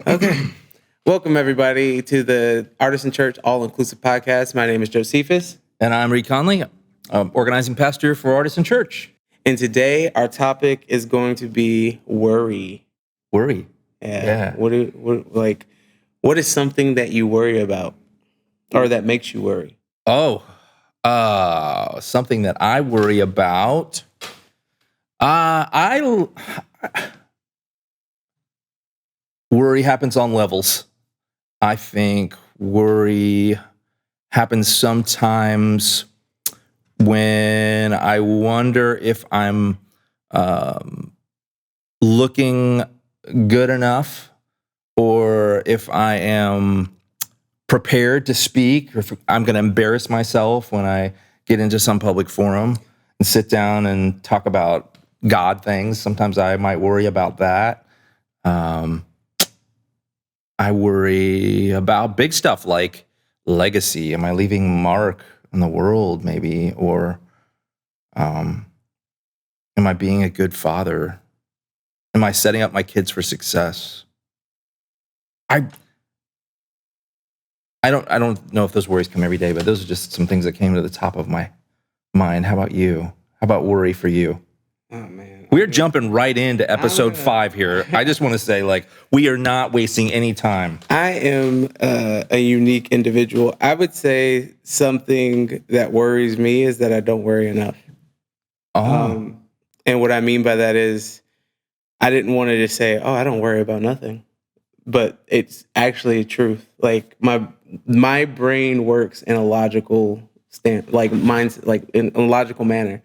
Okay. Welcome, everybody, to the Artisan Church All-Inclusive Podcast. My name is Josephus. And I'm Conley, organizing pastor for Artisan Church. And today, our topic is going to be worry. Worry. Yeah. What is something that you worry about or that makes you worry? Something that I worry about. Worry happens on levels. I think worry happens sometimes when I wonder if I'm looking good enough, or if I am prepared to speak, or if I'm going to embarrass myself when I get into some public forum and sit down and talk about God things. Sometimes I might worry about that. I worry about big stuff like legacy. Am I leaving mark in the world, maybe? Or am I being a good father? Am I setting up my kids for success? I don't know if those worries come every day, but those are just some things that came to the top of my mind. How about you? How about worry for you? Oh, man. We're jumping right into episode 5 here. I just want to say, we are not wasting any time. I am a unique individual. I would say something that worries me is that I don't worry enough. And what I mean by that is I didn't want to just say, I don't worry about nothing. But it's actually truth. Like my brain works in a logical in a logical manner.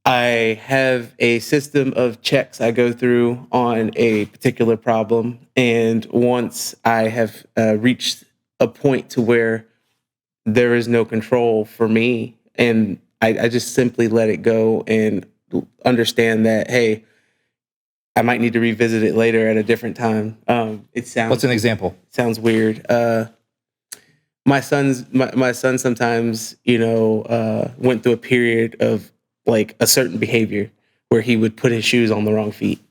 I have a system of checks I go through on a particular problem, and once I have reached a point to where there is no control for me, and I just simply let it go and understand that, hey, I might need to revisit it later at a different time. What's an example? Sounds weird. My son sometimes, went through a period of like a certain behavior where he would put his shoes on the wrong feet.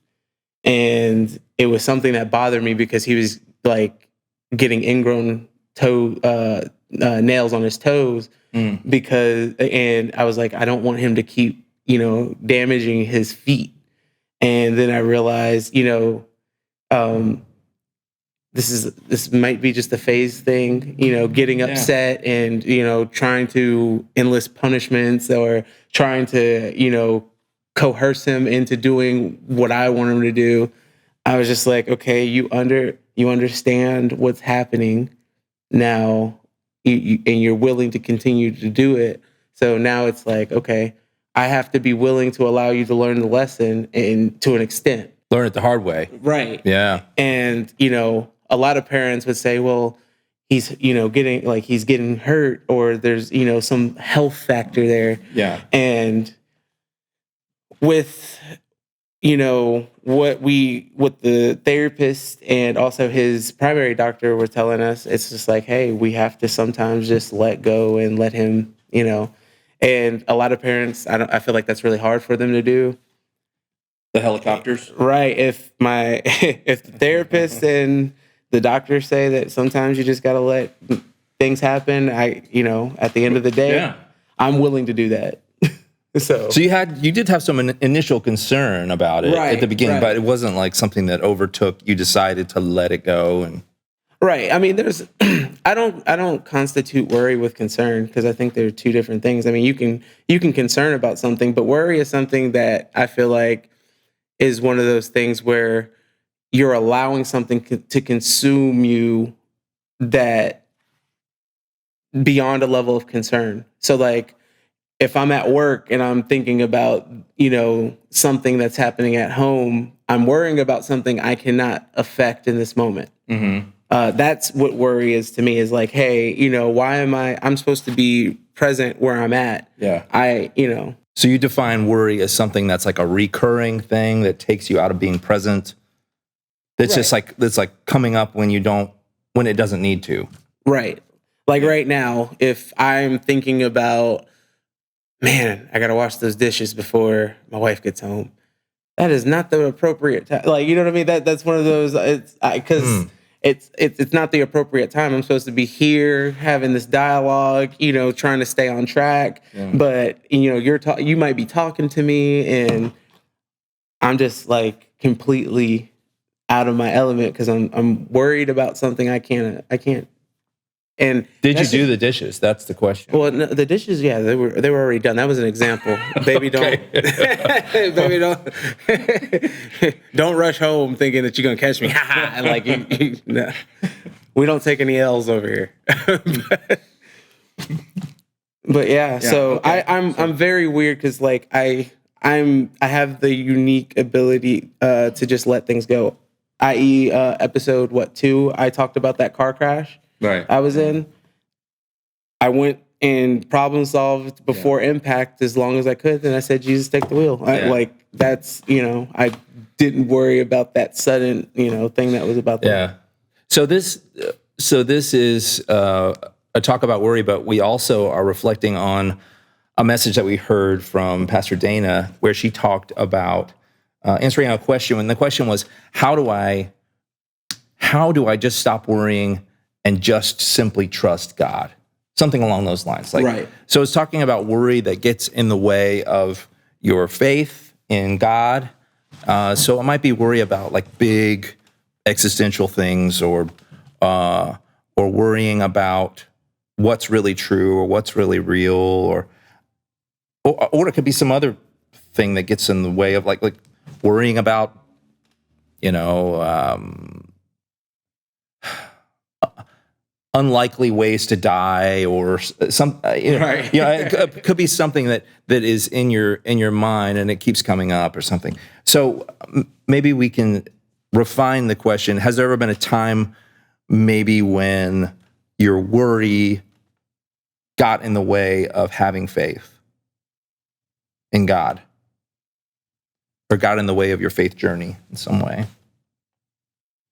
And it was something that bothered me because he was like getting ingrown nails on his toes and I was like, I don't want him to keep, damaging his feet. And then I realized, this might be just a phase thing, getting upset and, trying to enlist punishments or trying to, coerce him into doing what I want him to do. I was just like, okay, you understand what's happening now, and you're willing to continue to do it. So now it's like, okay, I have to be willing to allow you to learn the lesson and to an extent. Learn it the hard way. Right. Yeah. And, a lot of parents would say, well, he's getting hurt, or there's, some health factor there. Yeah. And with, what the therapist and also his primary doctor were telling us, it's just like, hey, we have to sometimes just let go and let him, and a lot of parents, I feel like that's really hard for them to do. The helicopters. Right. If the therapist and the doctors say that sometimes you just got to let things happen, at the end of the day, I'm willing to do that. So you did have some initial concern about it at the beginning, but it wasn't like something that overtook. You decided to let it go, and right. I mean, there's I don't constitute worry with concern, because I think they're two different things. I mean, you can concern about something, but worry is something that I feel like is one of those things where you're allowing something to consume you that beyond a level of concern. So like, if I'm at work and I'm thinking about, something that's happening at home, I'm worrying about something I cannot affect in this moment. Mm-hmm. That's what worry is to me, is like, hey, why I'm supposed to be present where I'm at. Yeah. So you define worry as something that's like a recurring thing that takes you out of being present. That's just like, that's like coming up when it doesn't need to. Right. Like right now, if I'm thinking about, man, I got to wash those dishes before my wife gets home. that is not the appropriate time. Like, you know what I mean? That's one of those, because it's not the appropriate time. I'm supposed to be here having this dialogue, trying to stay on track. Yeah. But, you might be talking to me and I'm just like completely out of my element because I'm worried about something I can't. And did you do the dishes? That's the question. Well, no, the dishes, yeah, they were already done. That was an example. Baby, baby, don't rush home thinking that you're gonna catch me. Like no. We don't take any L's over here. But yeah, so okay. I'm very weird because like I have the unique ability to just let things go. I.e., episode 2, I talked about that car crash. Right. I was in. I went and problem solved before impact as long as I could. Then I said, Jesus, take the wheel. That's, I didn't worry about that sudden, thing that was about that. Yeah. So this is a talk about worry, but we also are reflecting on a message that we heard from Pastor Dana, where she talked about answering a question. And the question was, how do I just stop worrying and just simply trust God? Something along those lines. Right. So it's talking about worry that gets in the way of your faith in God. So it might be worry about like big existential things or worrying about what's really true or what's really real or it could be some other thing that gets in the way of like worrying about, unlikely ways to die or some, right. It could be something that is in your mind and it keeps coming up or something. So maybe we can refine the question. Has there ever been a time maybe when your worry got in the way of having faith in God or got in the way of your faith journey in some way?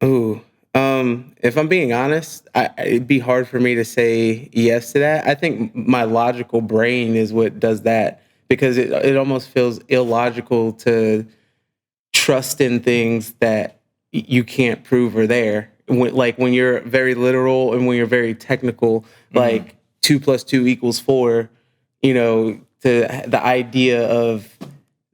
Ooh. If I'm being honest, it'd be hard for me to say yes to that. I think my logical brain is what does that because it almost feels illogical to trust in things that you can't prove are there. When you're very literal and when you're very technical, like 2 + 2 = 4, to the idea of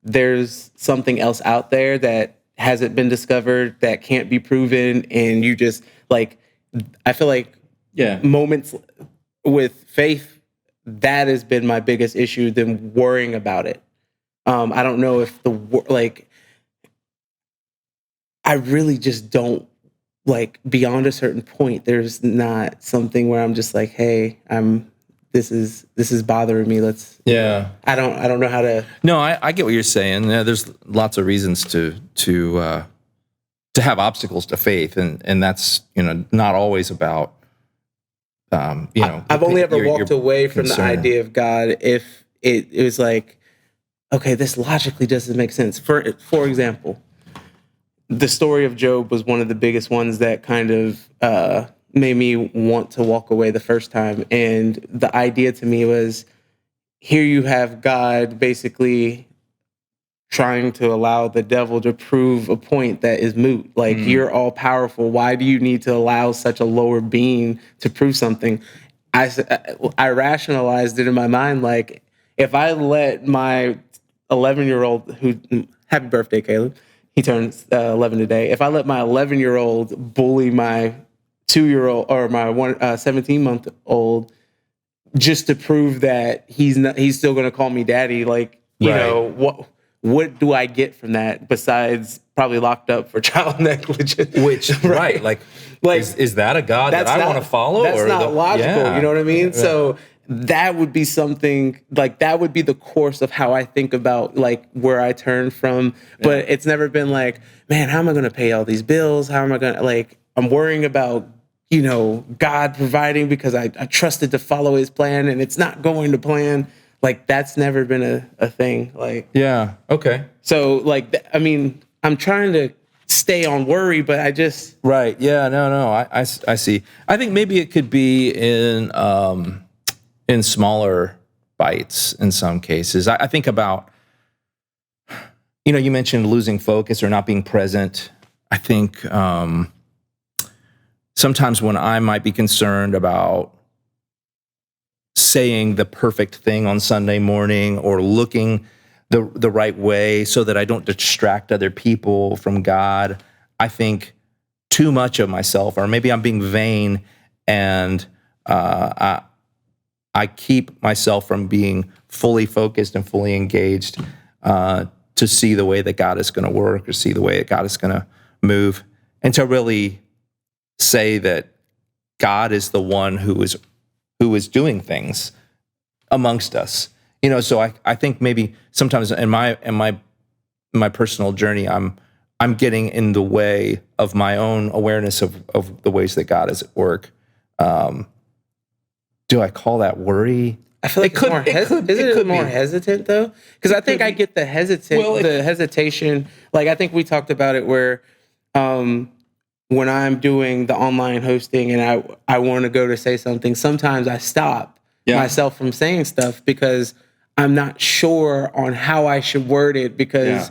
there's something else out there that hasn't been discovered, that can't be proven, and you just like, I feel like moments with faith, that has been my biggest issue than worrying about it. I don't know if I really just don't beyond a certain point. There's not something where I'm just like, hey, this is bothering me. I don't know how to. No, I get what you're saying. There's lots of reasons to have obstacles to faith, and that's not always about. I've only ever walked away from the idea of God if it was like, okay, this logically doesn't make sense. For example, the story of Job was one of the biggest ones that kind of made me want to walk away the first time. And the idea to me was, here you have God basically trying to allow the devil to prove a point that is moot. Like, you're all powerful. Why do you need to allow such a lower being to prove something? I rationalized it in my mind. Like, if I let my 11-year-old happy birthday, Caleb. He turns 11 today. If I let my 11-year-old bully my 2-year-old or my 17-month-old just to prove that he's still going to call me daddy, what do I get from that besides probably locked up for child negligence? Which is that a God that I want to follow? That's not logical. You know what I mean? Yeah. So that would be something that would be the course of how I think about where I turn from. But it's never been like, man, how am I going to pay all these bills? How am I going to I'm worrying about, God providing because I trusted to follow his plan and it's not going to plan. That's never been a thing. Yeah. Okay. So I'm trying to stay on worry, but I just. Right. Yeah. No. I see. I think maybe it could be in smaller bites in some cases. I think about you mentioned losing focus or not being present. I think sometimes when I might be concerned about saying the perfect thing on Sunday morning or looking the right way so that I don't distract other people from God, I think too much of myself, or maybe I'm being vain, and I keep myself from being fully focused and fully engaged to see the way that God is going to work or see the way that God is going to move, and to really say that God is the one who is doing things amongst us. So I think maybe sometimes in my personal journey, I'm getting in the way of my own awareness of the ways that God is at work. Do I call that worry? I feel like it's more hesitant though? Because I think I get the hesitation. Like, I think we talked about it where when I'm doing the online hosting and I want to go to say something, sometimes I stop myself from saying stuff because I'm not sure on how I should word it, because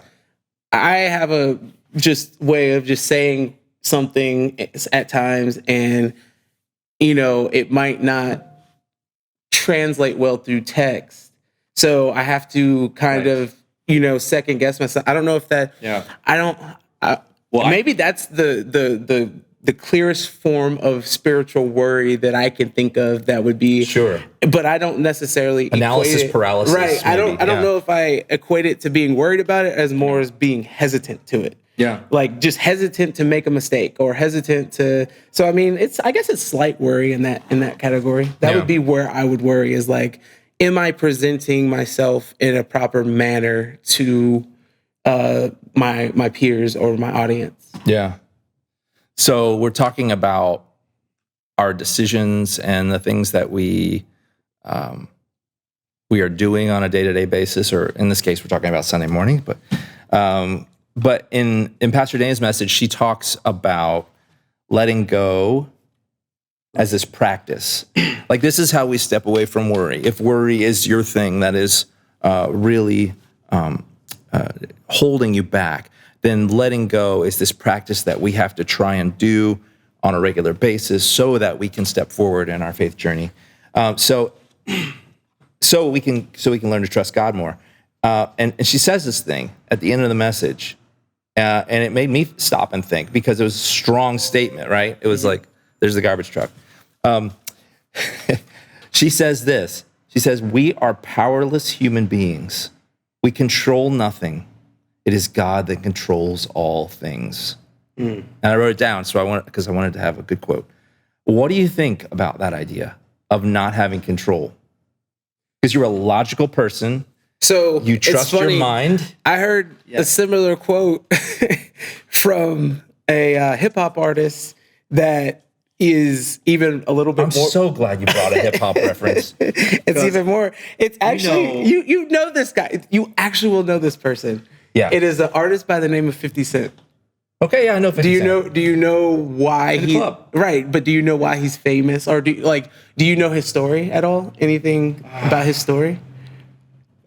I have a just way of just saying something at times, and it might not translate well through text. So I have to kind of, second guess myself. I don't know if that, maybe that's the clearest form of spiritual worry that I can think of that would be, sure. But I don't necessarily analysis paralysis. Right. Maybe. I don't know if I equate it to being worried about it as more as being hesitant to it. Yeah. Like just hesitant to make a mistake or hesitant to. So I mean, I guess it's slight worry in that category. That would be where I would worry, is like, am I presenting myself in a proper manner to my peers or my audience? Yeah. So we're talking about our decisions and the things that we are doing on a day-to-day basis, or in this case, we're talking about Sunday morning. But in Pastor Dana's message, she talks about letting go as this practice. Like, this is how we step away from worry. If worry is your thing that is really holding you back, then letting go is this practice that we have to try and do on a regular basis so that we can step forward in our faith journey. So we can learn to trust God more. And she says this thing at the end of the message, and it made me stop and think, because it was a strong statement, right? It was like, there's the garbage truck. She says this. She says, "We are powerless human beings. We control nothing. It is God that controls all things." And I wrote it down because I wanted to have a good quote. What do you think about that idea of not having control? Because you're a logical person. So you trust your mind. I heard a similar quote from a hip hop artist that is even a little bit more. I'm so glad you brought a hip hop reference. It's even more. It's actually, you know this guy. You actually will know this person. Yeah. It is an artist by the name of 50 Cent. Okay, yeah, I know 50 Cent. Do you know why he right? But do you know why he's famous, or do you know his story at all? Anything about his story?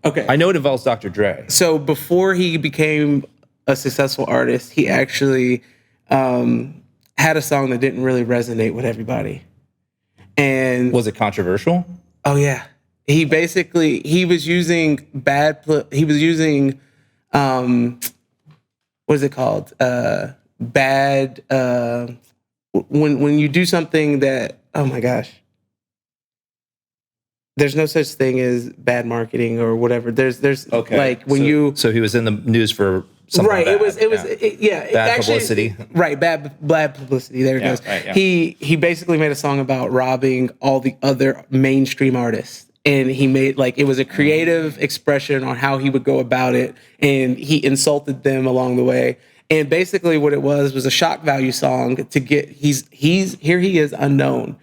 Okay, I know it involves Dr. Dre. So before he became a successful artist, he actually had a song that didn't really resonate with everybody. And was it controversial? Oh yeah, he was using what is it called? Bad. When you do something that, oh my gosh, there's no such thing as bad marketing or whatever. There's okay. Like when you. So he was in the news for something right. Bad. It was bad publicity. Right. Bad publicity. There it goes. Right, yeah. He basically made a song about robbing all the other mainstream artists. And he made, it was a creative expression on how he would go about it. And he insulted them along the way. And basically what it was a shock value song to get, here he is unknown,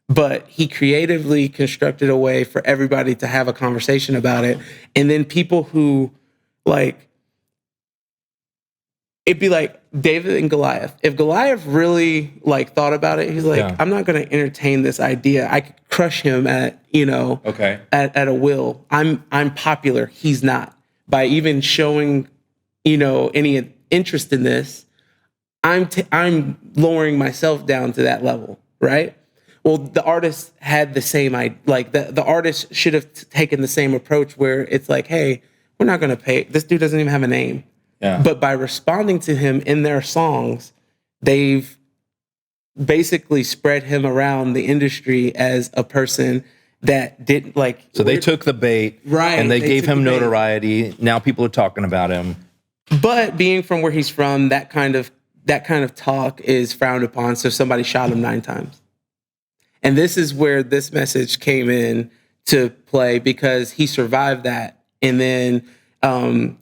but he creatively constructed a way for everybody to have a conversation about it. And then people who it'd be like David and Goliath. If Goliath really thought about it, he's like, I'm not going to entertain this idea. I could crush him at a will. I'm popular. He's not. By even showing, any interest in this, I'm lowering myself down to that level, right? Well, the artist had the same, the artist should have taken the same approach where it's like, hey, we're not going to pay. This dude doesn't even have a name. Yeah. But by responding to him in their songs, they've basically spread him around the industry as a person that didn't like. So they took the bait, right? And they gave him notoriety. Now people are talking about him. But being from where he's from, that kind of talk is frowned upon. So somebody shot him 9 times. And this is where this message came in to play, because he survived that. And then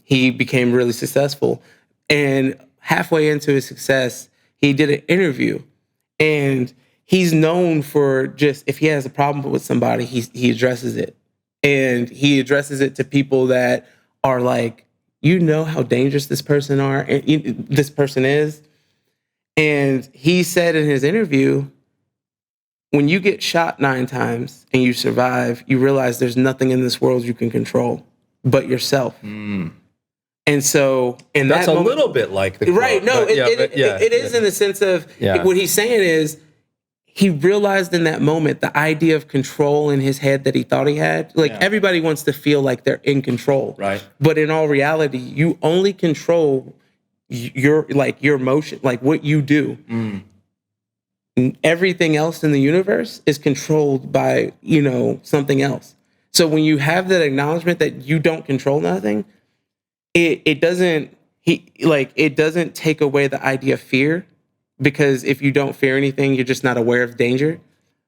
he became really successful. And halfway into his success, he did an interview. And he's known for just, if he has a problem with somebody, he addresses it. And he addresses it to people that are like, how dangerous this person is. And he said in his interview, when you get shot 9 times and you survive, you realize there's nothing in this world you can control but yourself. And so, that's a little bit like the quote, right? No, it is in the sense of what he's saying is he realized in that moment the idea of control in his head that he thought he had. Everybody wants to feel like they're in control, right? But in all reality, you only control your emotion, like what you do. Everything else in the universe is controlled by, something else. So when you have that acknowledgement that you don't control nothing, it doesn't take away the idea of fear, because if you don't fear anything, you're just not aware of danger.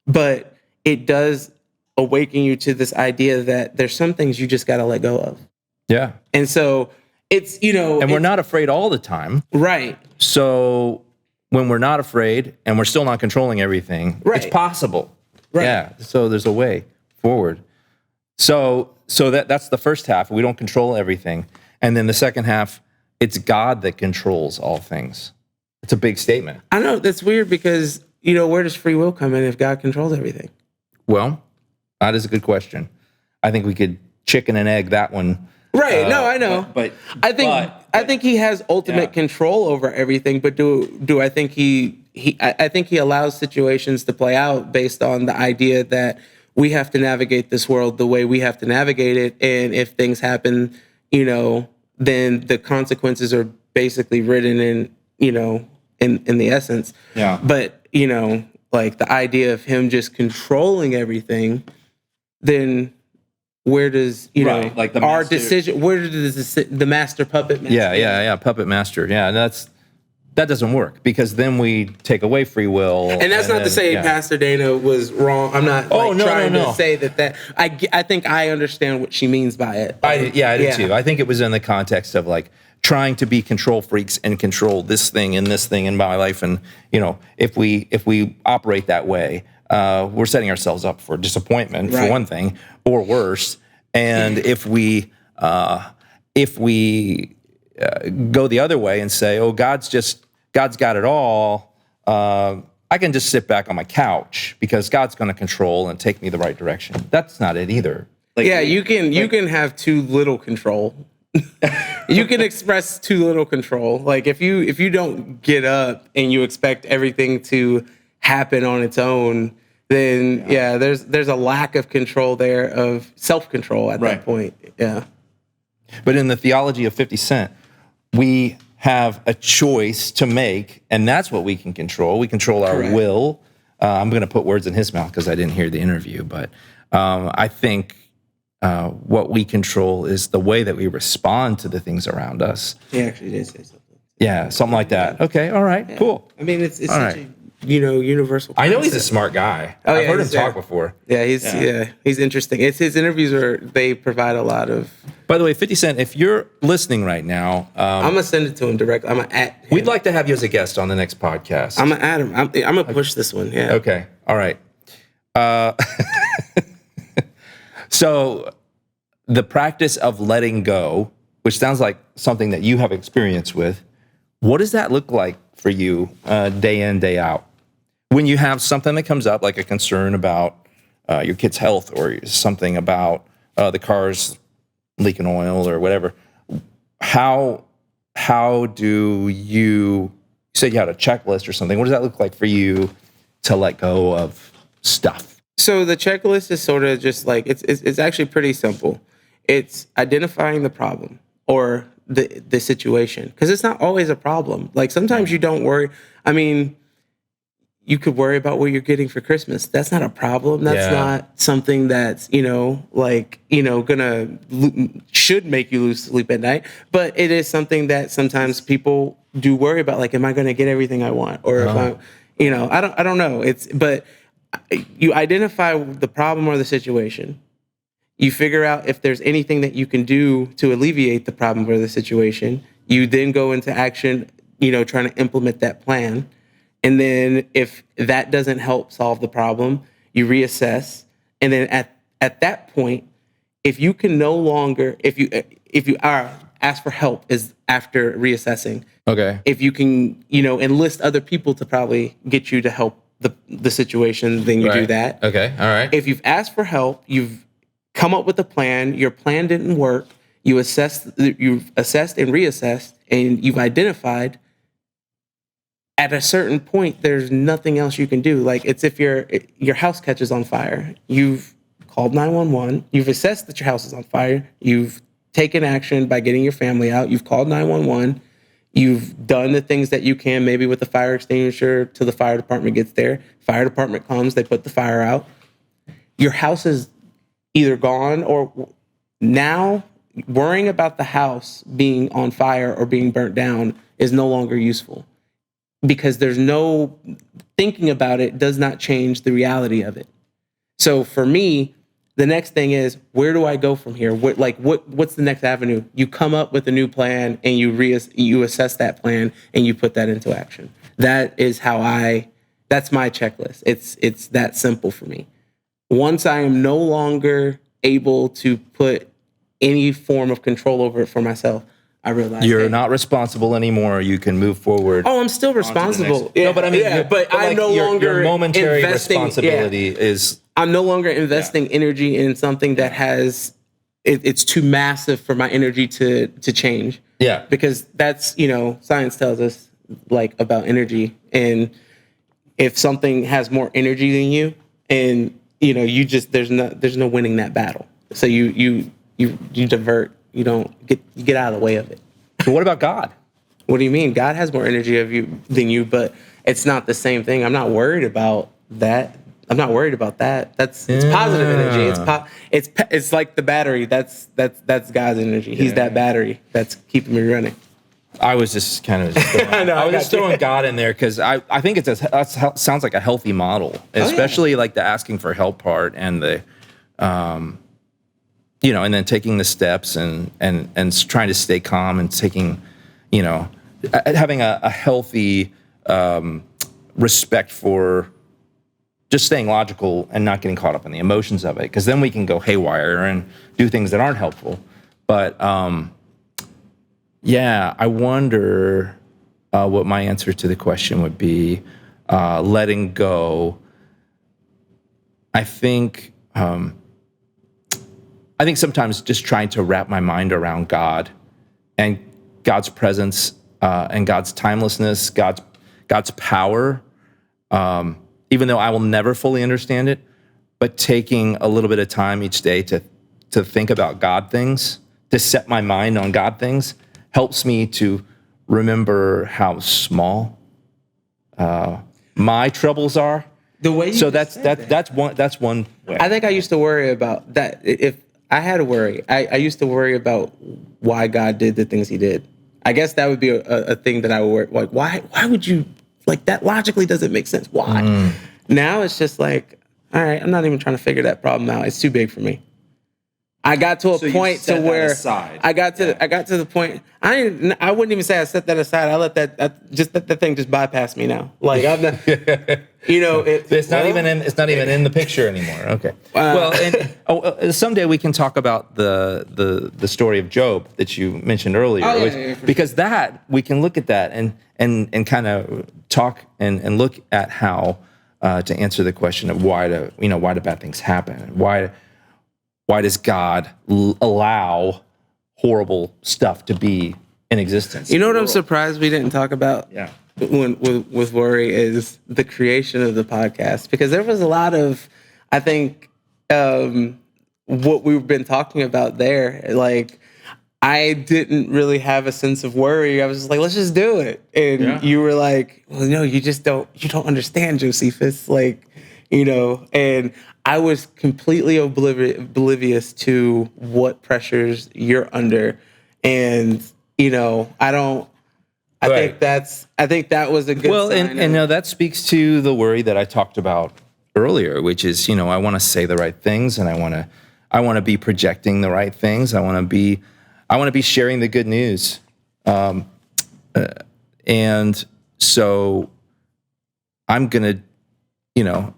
But it does awaken you to this idea that there's some things you just got to let go of. Yeah. And so it's, and we're not afraid all the time. Right. So when we're not afraid and we're still not controlling everything, it's possible. Right. Yeah. So there's a way forward. So that's the first half. We don't control everything. And then the second half, it's God that controls all things. It's a big statement. I know that's weird because, where does free will come in if God controls everything? Well, that is a good question. I think we could chicken and egg that one. Right. No, I know. But I think he has ultimate control over everything. But do I think I think he allows situations to play out based on the idea that we have to navigate this world the way we have to navigate it. And if things happen, then the consequences are basically written in, in the essence. Yeah. But, like the idea of him just controlling everything, then where does, like the our master, decision, where does the master puppet master? Yeah. Puppet master. Yeah. That doesn't work, because then we take away free will. And that's not to say Pastor Dana was wrong. I'm not trying to say that. I think I understand what she means by it. I do too. I think it was in the context of like trying to be control freaks and control this thing in my life. And, if we operate that way, we're setting ourselves up for disappointment, for one thing, or worse. And if we go the other way and say, oh, God's got it all, I can just sit back on my couch because God's going to control and take me the right direction. That's not it either. You can have too little control. You can express too little control. Like if you don't get up and you expect everything to happen on its own, then there's a lack of control there, of self-control at that point. Yeah. But in the theology of 50 Cent, we have a choice to make, and that's what we can control. We control our will. I'm going to put words in his mouth because I didn't hear the interview, but I think what we control is the way that we respond to the things around us. He actually did say something. Yeah, something like that. Okay, all right, cool. I mean, it's such a universal concept. I know he's a smart guy. I've heard him talk before. Yeah, he's interesting. It's his interviews they provide a lot of. By the way, 50 Cent, if you're listening right now, I'm gonna send it to him directly. I'm gonna at him. We'd like to have you as a guest on the next podcast. I'm gonna add him. I'm gonna push this one. Yeah. Okay. All right. So the practice of letting go, which sounds like something that you have experience with, what does that look like for you day in, day out? When you have something that comes up, like a concern about your kid's health or something about the car's leaking oil or whatever, how how do you said you had a checklist or something? What does that look like for you to let go of stuff? So the checklist is sort of just like, it's actually pretty simple. It's identifying the problem or the situation, because it's not always a problem. Like sometimes you don't worry. I mean, you could worry about what you're getting for Christmas. That's not a problem. That's not something that's, should make you lose sleep at night. But it is something that sometimes people do worry about. Like, am I going to get everything I want? Or if I don't know. But you identify the problem or the situation. You figure out if there's anything that you can do to alleviate the problem or the situation. You then go into action, trying to implement that plan. And then if that doesn't help solve the problem, you reassess. And then at that point, if you can no longer, if you are ask for help is after reassessing. Okay. If you can, enlist other people to probably get you to help the situation, then you do that. Okay. All right. If you've asked for help, you've come up with a plan, your plan didn't work, you've assessed and reassessed, and you've identified. At a certain point, there's nothing else you can do. Like, it's if your house catches on fire. You've called 911. You've assessed that your house is on fire. You've taken action by getting your family out. You've called 911. You've done the things that you can, maybe with the fire extinguisher, till the fire department gets there. Fire department comes, they put the fire out. Your house is either gone, or now worrying about the house being on fire or being burnt down is no longer useful. Because there's no thinking about it does not change the reality of it. So for me, the next thing is, where do I go from here? What's the next avenue? You come up with a new plan and you assess that plan and you put that into action. That's my checklist. It's that simple for me. Once I am no longer able to put any form of control over it for myself, I realize you're not responsible anymore. You can move forward. Oh, I'm still responsible. No, but I mean, but I'm no longer your momentary investing, responsibility is. I'm no longer investing energy in something that has. It's too massive for my energy to change. Yeah, because that's science tells us about energy, and if something has more energy than you, and you just there's no winning that battle. So you divert. You get out of the way of it. So what about God? What do you mean? God has more energy than you, but it's not the same thing. I'm not worried about that. It's positive energy. It's like the battery. That's God's energy. He's that battery that's keeping me running. I was just kind of throwing God in there because I think that sounds like a healthy model, especially like the asking for help part and the and then taking the steps and trying to stay calm and taking, having a healthy respect for just staying logical and not getting caught up in the emotions of it. Because then we can go haywire and do things that aren't helpful. But I wonder what my answer to the question would be. Letting go. I think sometimes just trying to wrap my mind around God and God's presence and God's timelessness, God's power, even though I will never fully understand it, but taking a little bit of time each day to think about God things, to set my mind on God things, helps me to remember how small my troubles are. The way you that's one way. I think I used to worry about that. If I had to worry, I used to worry about why God did the things he did. I guess that would be a thing that I would worry. Like, why would you, that logically doesn't make sense. Why? Now it's just like, all right, I'm not even trying to figure that problem out. It's too big for me. I got to a point to where I got to the point. I wouldn't even say I set that aside. I let that thing just bypass me now. Like I'm not, it's not even in the picture anymore. Okay. Someday we can talk about the story of Job that you mentioned earlier, because that we can look at that and kind of talk and look at how to answer the question of why do bad things happen? Why does God allow horrible stuff to be in existence. You know what I'm surprised we didn't talk about? Yeah. With worry is the creation of the podcast, because there was a lot of, I think, what we've been talking about there. Like, I didn't really have a sense of worry. I was just like, let's just do it. And you were like, well, no, you don't understand, Josephus. Like, and I was completely oblivious to what pressures you're under. And, I think that was a good sign. And that speaks to the worry that I talked about earlier, which is, I want to say the right things, and I want to be projecting the right things. I want to be sharing the good news. And so I'm going to,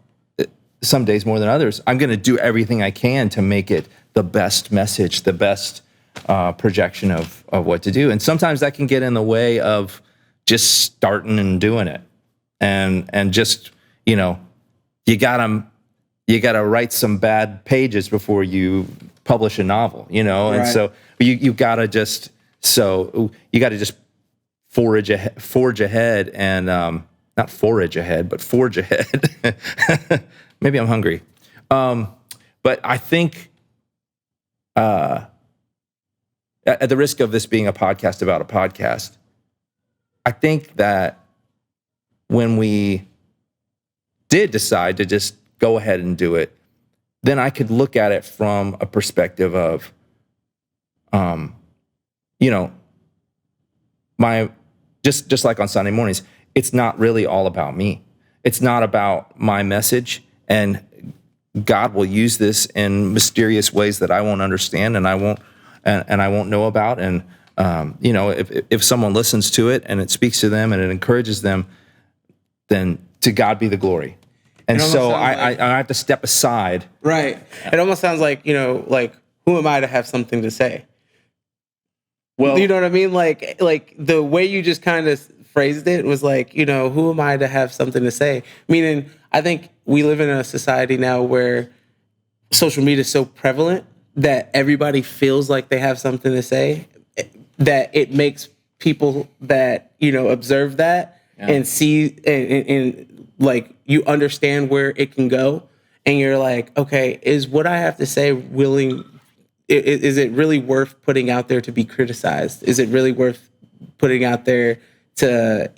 some days more than others, I'm going to do everything I can to make it the best message, the best projection of what to do. And sometimes that can get in the way of just starting and doing it. And just, you gotta write some bad pages before you publish a novel, Right. And so you gotta just forge ahead and not forage ahead, but forge ahead. Maybe I'm hungry. But I think at the risk of this being a podcast about a podcast, I think that when we did decide to just go ahead and do it, then I could look at it from a perspective of, just like on Sunday mornings, it's not really all about me. It's not about my message, and God will use this in mysterious ways that I won't understand and I won't know about. And if someone listens to it and it speaks to them and it encourages them, then to God be the glory. And so I have to step aside. Right. It almost sounds like, like, who am I to have something to say? Well, you know what I mean? Like the way you just kind of phrased it was like, who am I to have something to say? Meaning, I think we live in a society now where social media is so prevalent that everybody feels like they have something to say, that it makes people that, observe that and see and like, you understand where it can go. And you're like, okay, is what I have to say is it really worth putting out there to be criticized? Is it really worth putting out there to,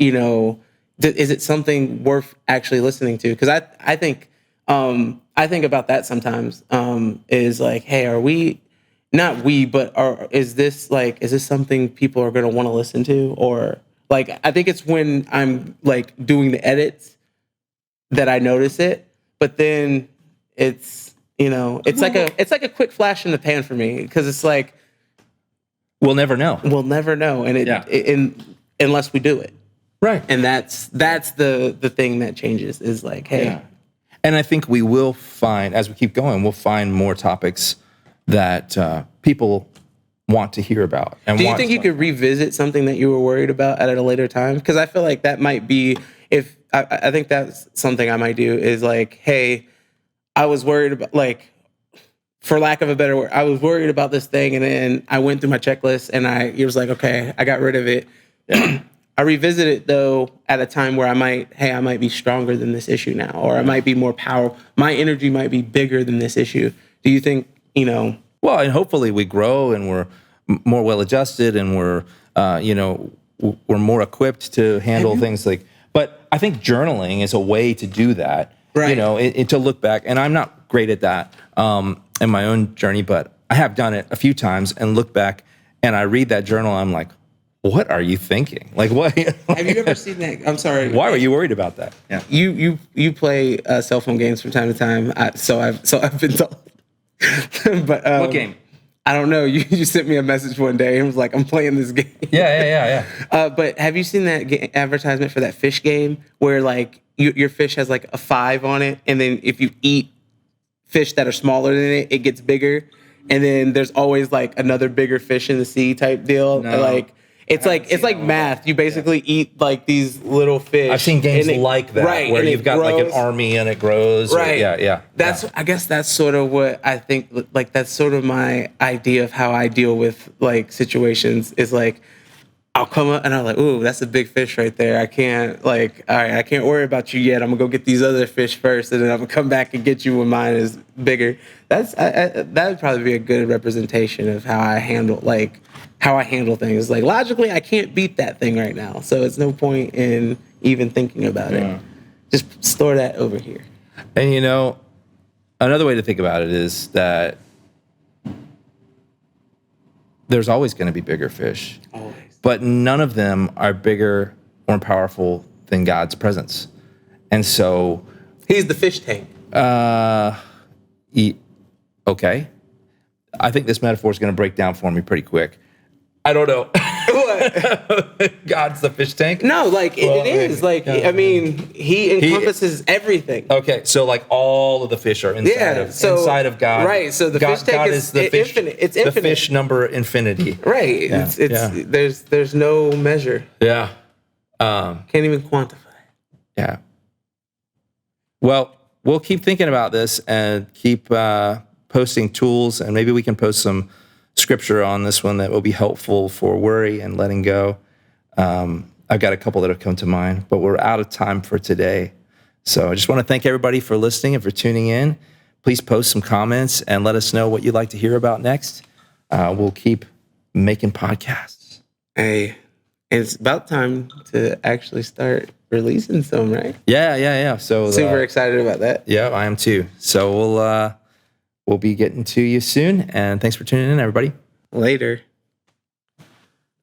is it something worth actually listening to? Because I think about that sometimes, is like, hey, is this something people are going to want to listen to? Or like, I think it's when I'm like doing the edits that I notice it, but then it's like a quick flash in the pan for me, because it's like we'll never know, and unless we do it right, and that's the thing that changes is like, hey. Yeah. And I think we will find, as we keep going, we'll find more topics that people want to hear about. And do you think you could revisit something that you were worried about at a later time? Because I feel like that might be, if I think that's something I might do, is like, hey, I was worried about, like, for lack of a better word, I was worried about this thing, and then I went through my checklist, and it was like, okay, I got rid of it. Yeah. I revisit it though at a time where I might be stronger than this issue now, or I might be more powerful. My energy might be bigger than this issue. Do you think, Well, and hopefully we grow and we're more well-adjusted and we're more equipped to handle things like, but I think journaling is a way to do that. Right. To look back, and I'm not great at that in my own journey, but I have done it a few times and look back and I read that journal. I'm like, what are you thinking? Like, what? Have you ever seen that? I'm sorry. Why were you worried about that? Yeah. You play cell phone games from time to time. So I've been told. But what game? I don't know. You sent me a message one day and was like, I'm playing this game. Yeah. But have you seen that advertisement for that fish game where like your fish has like a 5 on it, and then if you eat fish that are smaller than it, it gets bigger, and then there's always like another bigger fish in the sea type deal. No. Like it's like math. You basically eat like these little fish. I've seen games like that, right, where you've got like an army and it grows. Right. Yeah. I guess that's sort of what I think. Like that's sort of my idea of how I deal with like situations. Is like I'll come up and I'm like, ooh, that's a big fish right there. I can't all right, I can't worry about you yet. I'm gonna go get these other fish first, and then I'm gonna come back and get you when mine is bigger. That would probably be a good representation of how I handle things. Like logically, I can't beat that thing right now, so it's no point in even thinking about it. Just store that over here. And another way to think about it is that there's always going to be bigger fish. Always. But none of them are bigger or powerful than God's presence. And so he's the fish tank. Okay. I think this metaphor is going to break down for me pretty quick. I don't know. What? God's the fish tank? No, it is. I mean, he encompasses everything. Okay, so all of the fish are inside of God. Right, so the fish tank is the fish, infinite. It's infinite. The fish number infinity. Right. Yeah. There's no measure. Yeah. Can't even quantify. Yeah. Well, we'll keep thinking about this and keep posting tools, and maybe we can post some scripture on this one that will be helpful for worry and letting go. I've got a couple that have come to mind, but we're out of time for today. So I just want to thank everybody for listening and for tuning in. Please post some comments and let us know what you'd like to hear about next. We'll keep making podcasts. Hey, it's about time to actually start releasing some, right? Yeah. So super excited about that. Yeah, I am too. So we'll be getting to you soon, and thanks for tuning in, everybody. Later.